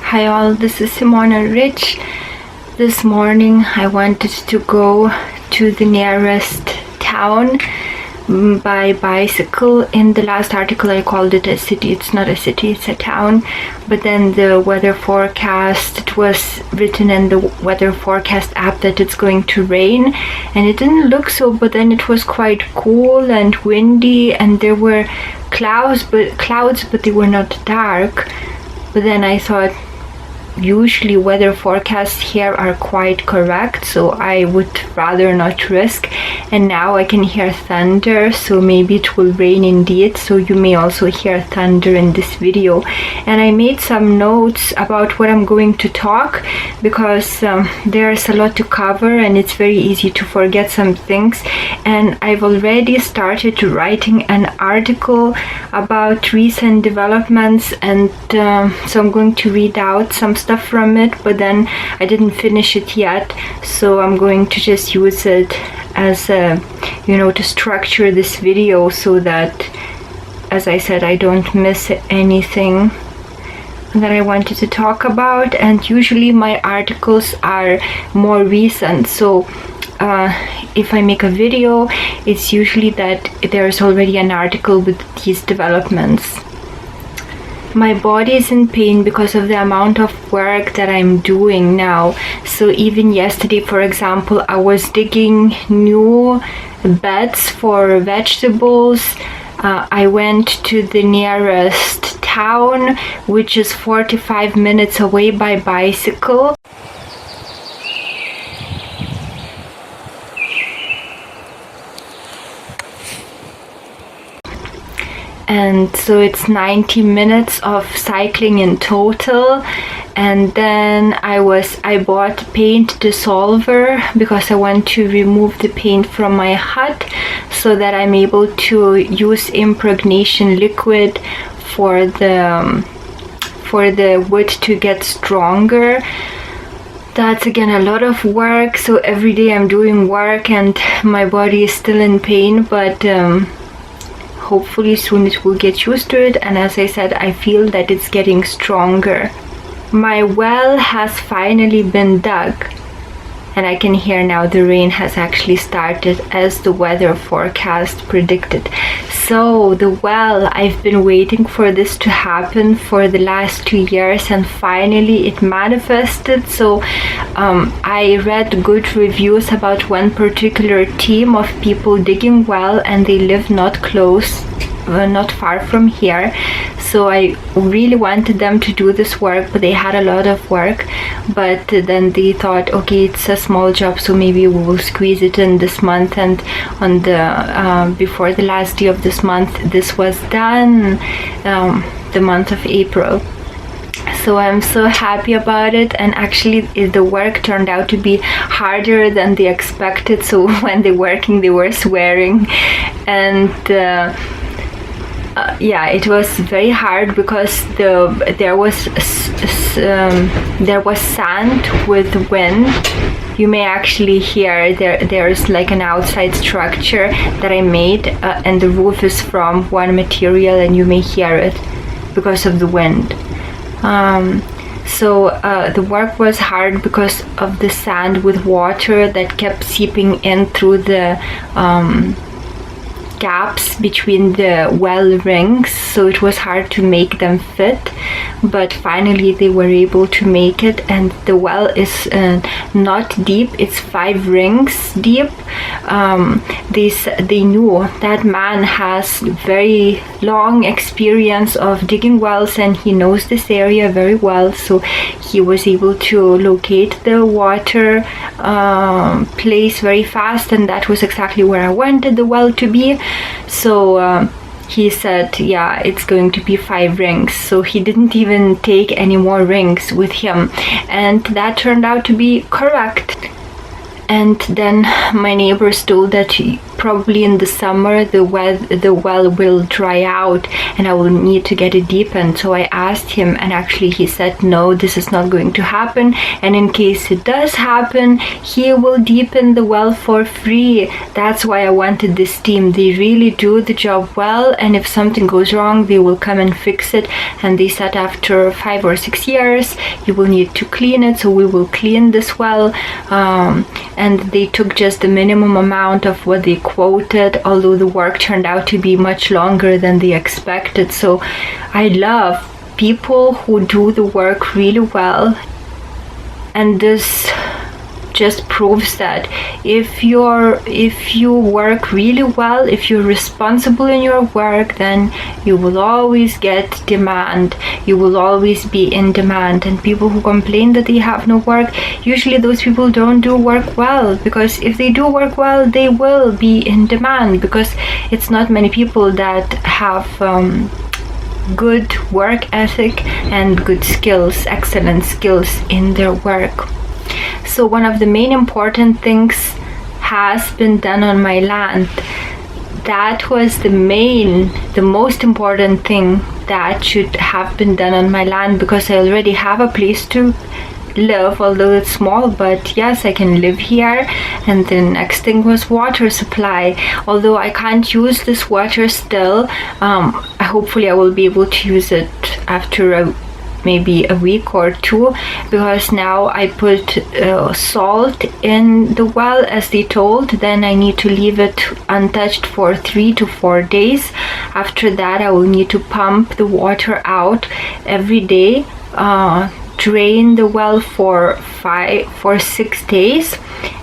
Hi all, this is Simona Rich. This morning I wanted to go to the nearest town by bicycle. In the last article I called it a city. It's not a city, it's a town. But then the weather forecast, it was written in the weather forecast app that it's going to rain, and it didn't look so, but then it was quite cool and windy, and there were clouds, but they were not dark. But then I thought, usually weather forecasts here are quite correct, so I would rather not risk. And now I can hear thunder, so maybe it will rain indeed, so you may also hear thunder in this video. And I made some notes about what I'm going to talk, because there's a lot to cover and it's very easy to forget some things. And I've already started writing an article about recent developments, and so I'm going to read out some stuff from it, but then I didn't finish it yet, so I'm going to just use it as a, to structure this video, so that, as I said, I don't miss anything that I wanted to talk about. And usually my articles are more recent, so if I make a video, it's usually that there's already an article with these developments. My body is in pain because of the amount of work that I'm doing now. So even yesterday, for example, I was digging new beds for vegetables. I went to the nearest town, which is 45 minutes away by bicycle. And so it's 90 minutes of cycling in total. And then I bought paint dissolver because I want to remove the paint from my hut, so that I'm able to use impregnation liquid for the wood to get stronger. That's again a lot of work, so every day I'm doing work and my body is still in pain, but hopefully soon it will get used to it. And as I said, I feel that it's getting stronger. My well has finally been dug, and I can hear now the rain has actually started as the weather forecast predicted. So the well, I've been waiting for this to happen for the last 2 years, and finally it manifested. So I read good reviews about one particular team of people digging well, and they live not far from here. So I really wanted them to do this work, but they had a lot of work. But then they thought, okay, it's a small job, so maybe we will squeeze it in this month. And on the before the last day of this month, this was done, the month of April. So I'm so happy about it, and actually the work turned out to be harder than they expected. So when they were working, they were swearing, and yeah, it was very hard because there was sand with wind. You may actually hear there's like an outside structure that I made, and the roof is from one material, and you may hear it because of the wind. So the work was hard because of the sand with water that kept seeping in through the gaps between the well rings, so it was hard to make them fit, but finally they were able to make it. And the well is not deep, it's 5 rings deep. They knew that man has very long experience of digging wells, and he knows this area very well, so he was able to locate the water place very fast, and that was exactly where I wanted the well to be. So he said, yeah, it's going to be 5 rings. So he didn't even take any more rings with him, and that turned out to be correct. And then my neighbors told that probably in the summer the well will dry out and I will need to get it deepened. So I asked him, and actually he said no, this is not going to happen, and in case it does happen, he will deepen the well for free. That's why I wanted this team. They really do the job well, and if something goes wrong, they will come and fix it. And they said after 5 or 6 years you will need to clean it, so we will clean this well. And they took just the minimum amount of what they quoted, although the work turned out to be much longer than they expected. So I love people who do the work really well, and this just proves that if you work really well, if you're responsible in your work, then you will always get demand. You will always be in demand. And people who complain that they have no work, usually those people don't do work well, because if they do work well, they will be in demand, because it's not many people that have good work ethic and good skills, excellent skills in their work. So one of the main important things has been done on my land. That was the most important thing that should have been done on my land, because I already have a place to live, although it's small, but yes, I can live here. And the next thing was water supply. Although I can't use this water still, hopefully I will be able to use it after maybe a week or two, because now I put salt in the well as they told. Then I need to leave it untouched for 3 to 4 days. After that I will need to pump the water out every day, drain the well for 6 days,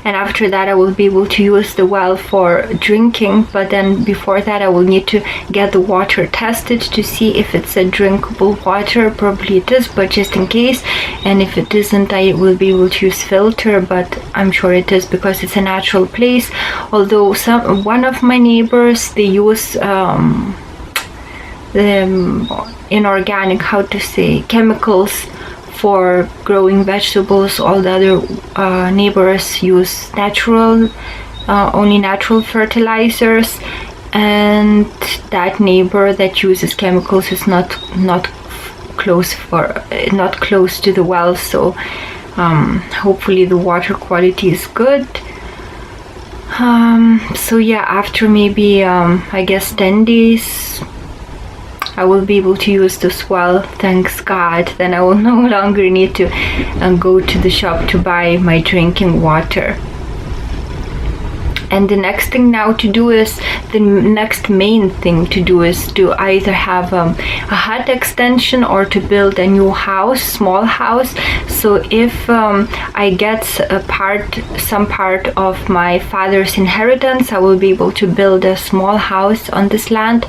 and after that I will be able to use the well for drinking. But then before that I will need to get the water tested to see if it's a drinkable water. Probably it is, but just in case, and if it isn't, I will be able to use filter, but I'm sure it is because it's a natural place. Although one of my neighbors, they use the inorganic, chemicals for growing vegetables. All the other neighbors use only natural fertilizers, and that neighbor that uses chemicals is not close to the well. So hopefully the water quality is good. So yeah, after maybe I guess 10 days I will be able to use this well, thanks God. Then I will no longer need to go to the shop to buy my drinking water. And the next thing now to do is, the next main thing to do is to either have a hut extension or to build a new house, small house. So if I get some part of my father's inheritance, I will be able to build a small house on this land.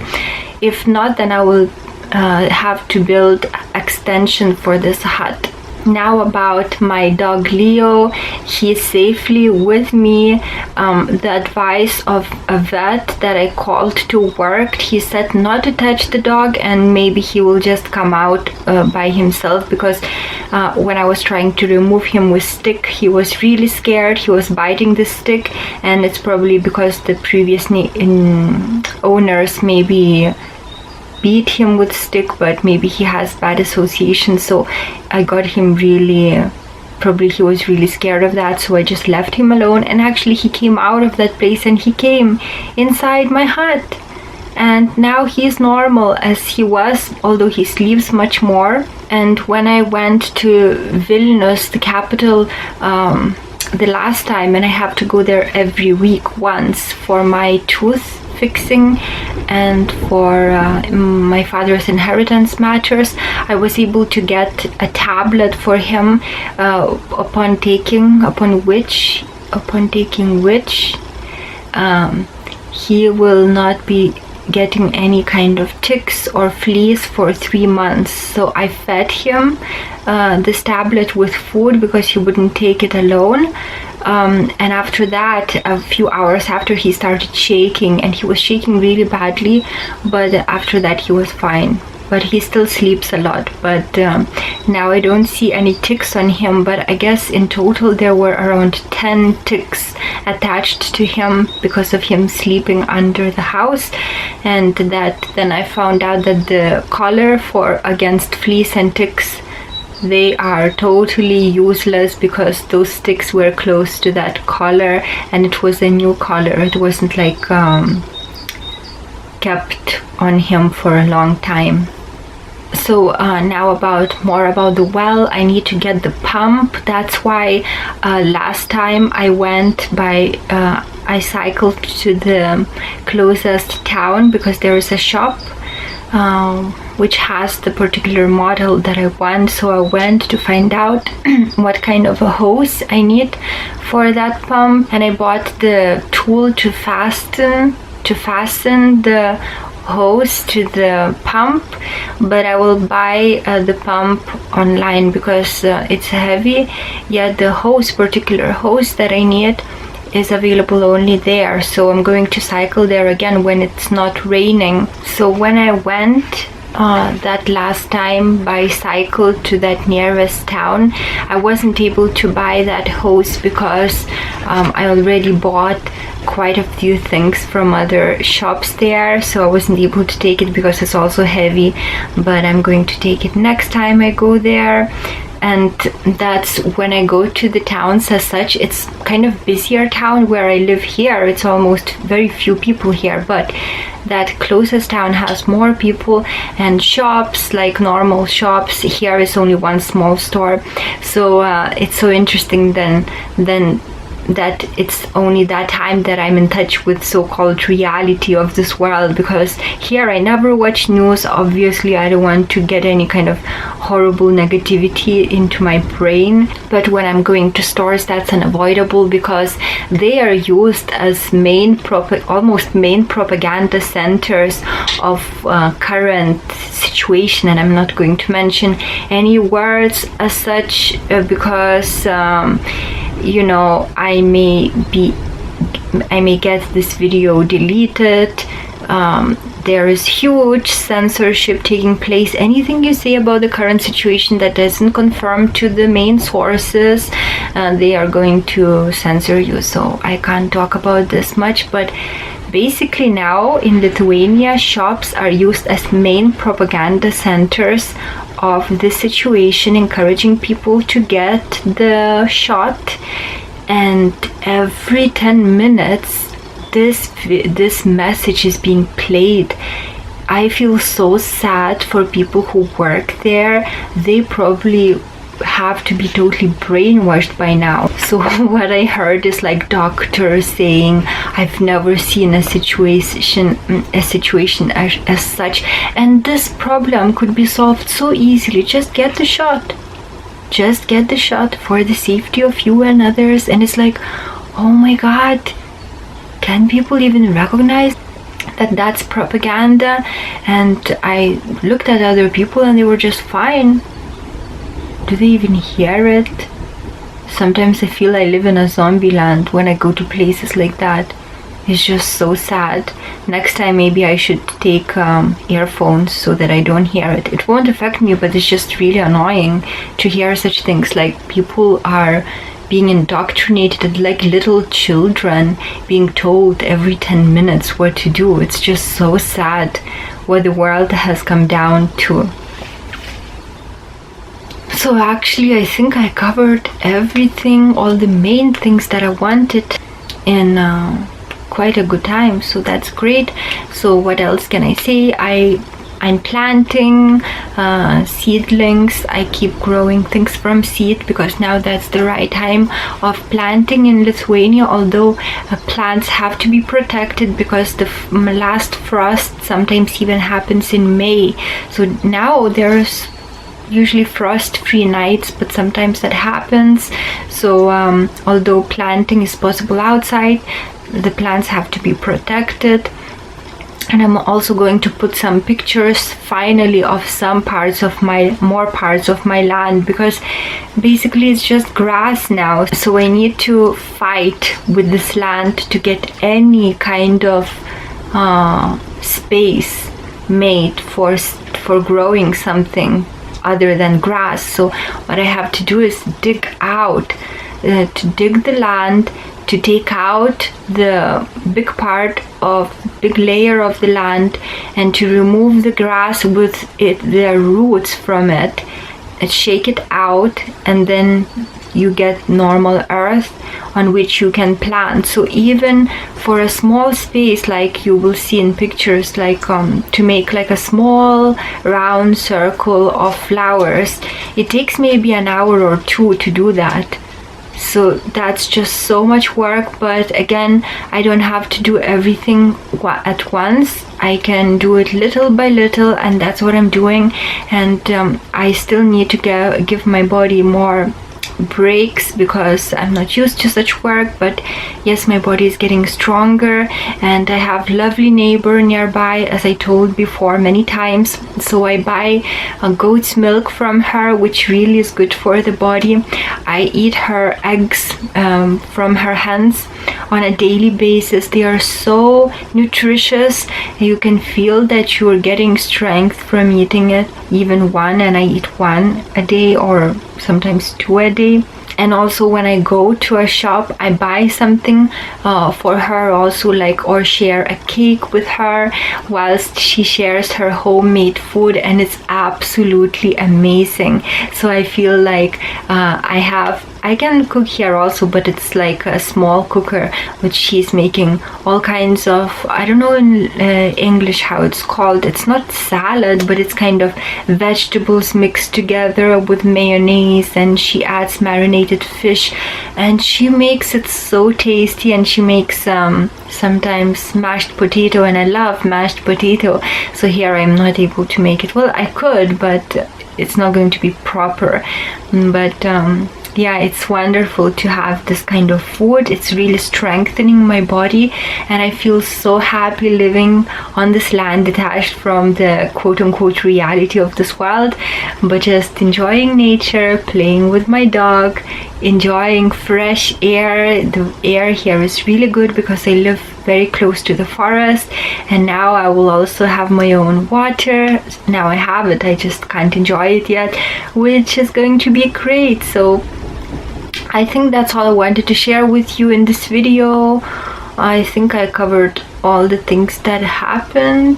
If not, then I will have to build extension for this hut. Now about my dog Leo, he's safely with me. The advice of a vet that I called to work, he said not to touch the dog, and maybe he will just come out by himself, because when I was trying to remove him with stick, he was really scared. He was biting the stick, and it's probably because the previous owners maybe beat him with stick, but maybe he has bad association. So I got him probably he was really scared of that, so I just left him alone. And actually he came out of that place and he came inside my hut, and now he's normal as he was, although he sleeps much more. And when I went to Vilnius, the capital, the last time, and I have to go there every week once for my tooth fixing and for my father's inheritance matters, I was able to get a tablet for him upon taking which he will not be getting any kind of ticks or fleas for 3 months. So I fed him this tablet with food because he wouldn't take it alone. And after that, a few hours after, he started shaking, and he was shaking really badly, but after that he was fine. but he still sleeps a lot. But now I don't see any ticks on him, but I guess in total there were around 10 ticks attached to him because of him sleeping under the house. And that then I found out that the collar for against fleas and ticks, they are totally useless because those sticks were close to that collar, and it was a new collar. It wasn't like kept on him for a long time. So now more about the well. I need to get the pump. That's why last time I went by I cycled to the closest town because there is a shop which has the particular model that I want. So I went to find out what kind of a hose I need for that pump, and I bought the tool to fasten the hose to the pump, but I will buy the pump online because it's heavy. Yet the particular hose that I need is available only there, so I'm going to cycle there again when it's not raining. So when I went that last time by cycle to that nearest town, I wasn't able to buy that hose because I already bought quite a few things from other shops there, so I wasn't able to take it because it's also heavy. But I'm going to take it next time I go there. And that's when I go to the towns as such. It's kind of busier town. Where I live here, it's almost very few people here, but that closest town has more people and shops, like normal shops. Here is only one small store. So it's so interesting then that it's only that time that I'm in touch with so-called reality of this world, because here I never watch news. Obviously I don't want to get any kind of horrible negativity into my brain, but when I'm going to stores, that's unavoidable because they are used as almost main propaganda centers of current situation. And I'm not going to mention any words as such because you know, I may get this video deleted. There is huge censorship taking place. Anything you say about the current situation that doesn't conform to the main sources, they are going to censor you. So I can't talk about this much, but basically now in Lithuania, shops are used as main propaganda centers of the situation, encouraging people to get the shot. And every 10 minutes this message is being played. I feel so sad for people who work there. They probably have to be totally brainwashed by now. So what I heard is like doctors saying, I've never seen a situation as such, and this problem could be solved so easily. Just get the shot for the safety of you and others. And it's like, oh my god, can people even recognize that that's propaganda? And I looked at other people and they were just fine. Do they even hear it? Sometimes I feel I live in a zombie land when I go to places like that. It's just so sad. Next time maybe I should take earphones so that I don't hear it. It won't affect me, but it's just really annoying to hear such things. Like people are being indoctrinated like little children, being told every 10 minutes what to do. It's just so sad what the world has come down to. So actually I think I covered everything, all the main things that I wanted in quite a good time, so that's great. So what else can I say? I'm planting seedlings. I keep growing things from seed because now that's the right time of planting in Lithuania, although plants have to be protected because the last frost sometimes even happens in May. So now there's usually frost-free nights, but sometimes that happens. So although planting is possible outside, the plants have to be protected. And I'm also going to put some pictures finally of more parts of my land, because basically it's just grass now. So I need to fight with this land to get any kind of space made for for growing something other than grass. So what I have to do is dig out, to dig the land, to take out the big layer of the land, and to remove the grass with the roots from it, and shake it out, and then you get normal earth on which you can plant. So even for a small space, like you will see in pictures, like to make like a small round circle of flowers, it takes maybe an hour or two to do that. So that's just so much work, but again, I don't have to do everything at once. I can do it little by little, and that's what I'm doing. And I still need to give my body more breaks because I'm not used to such work. But yes, my body is getting stronger, and I have lovely neighbor nearby, as I told before many times. So I buy goat's milk from her, which really is good for the body. I eat her eggs from her hens on a daily basis. They are so nutritious. You can feel that you're getting strength from eating it, even one, and I eat one a day or sometimes two a day. And also when I go to a shop, I buy something for her also, like, or share a cake with her whilst she shares her homemade food, and it's absolutely amazing. So I feel like I can cook here also, but it's like a small cooker which she's making all kinds of, I don't know in English how it's called. It's not salad, but it's kind of vegetables mixed together with mayonnaise, and she adds marinated fish, and she makes it so tasty. And she makes sometimes mashed potato, and I love mashed potato. So here I'm not able to make it. Well, I could, but it's not going to be proper. But yeah, it's wonderful to have this kind of food. It's really strengthening my body, and I feel so happy living on this land, detached from the quote-unquote reality of this world, but just enjoying nature, playing with my dog, enjoying fresh air. The air here is really good because I live very close to the forest, and now I will also have my own water. Now I have it, I just can't enjoy it yet, which is going to be great. So I think that's all I wanted to share with you in this video. I think I covered all the things that happened.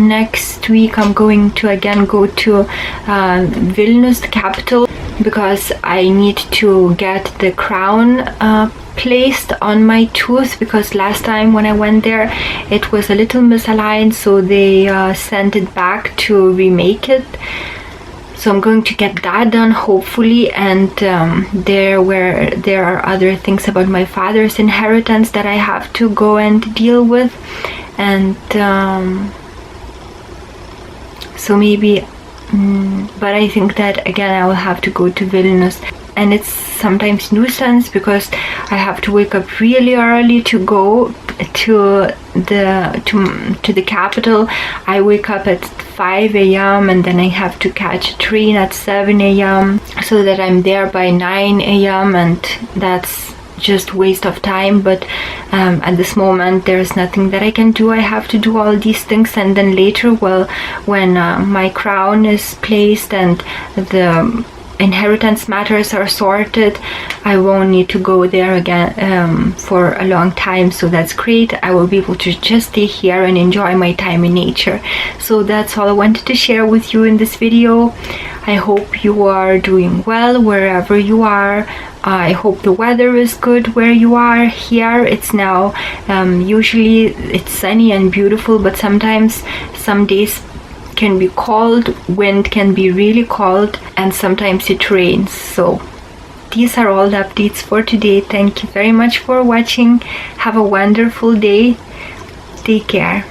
Next week I'm going to again go to Vilnius, the capital, because I need to get the crown placed on my tooth, because last time when I went there it was a little misaligned, so they sent it back to remake it. So I'm going to get that done, hopefully. And there are other things about my father's inheritance that I have to go and deal with. And so maybe, but I think that again I will have to go to Vilnius. And it's sometimes nuisance because I have to wake up really early to go to the capital. I wake up at 5 a.m. and then I have to catch a train at 7 a.m. so that I'm there by 9 a.m. and that's just waste of time. But at this moment there's nothing that I can do. I have to do all these things, and then later, well, when my crown is placed and the inheritance matters are sorted, I won't need to go there again for a long time. So that's great. I will be able to just stay here and enjoy my time in nature. So that's all I wanted to share with you in this video. I hope you are doing well wherever you are. I hope the weather is good where you are. Here it's now usually it's sunny and beautiful, but sometimes some days can be cold, wind can be really cold, and sometimes it rains. So these are all the updates for today. Thank you very much for watching. Have a wonderful day. Take care.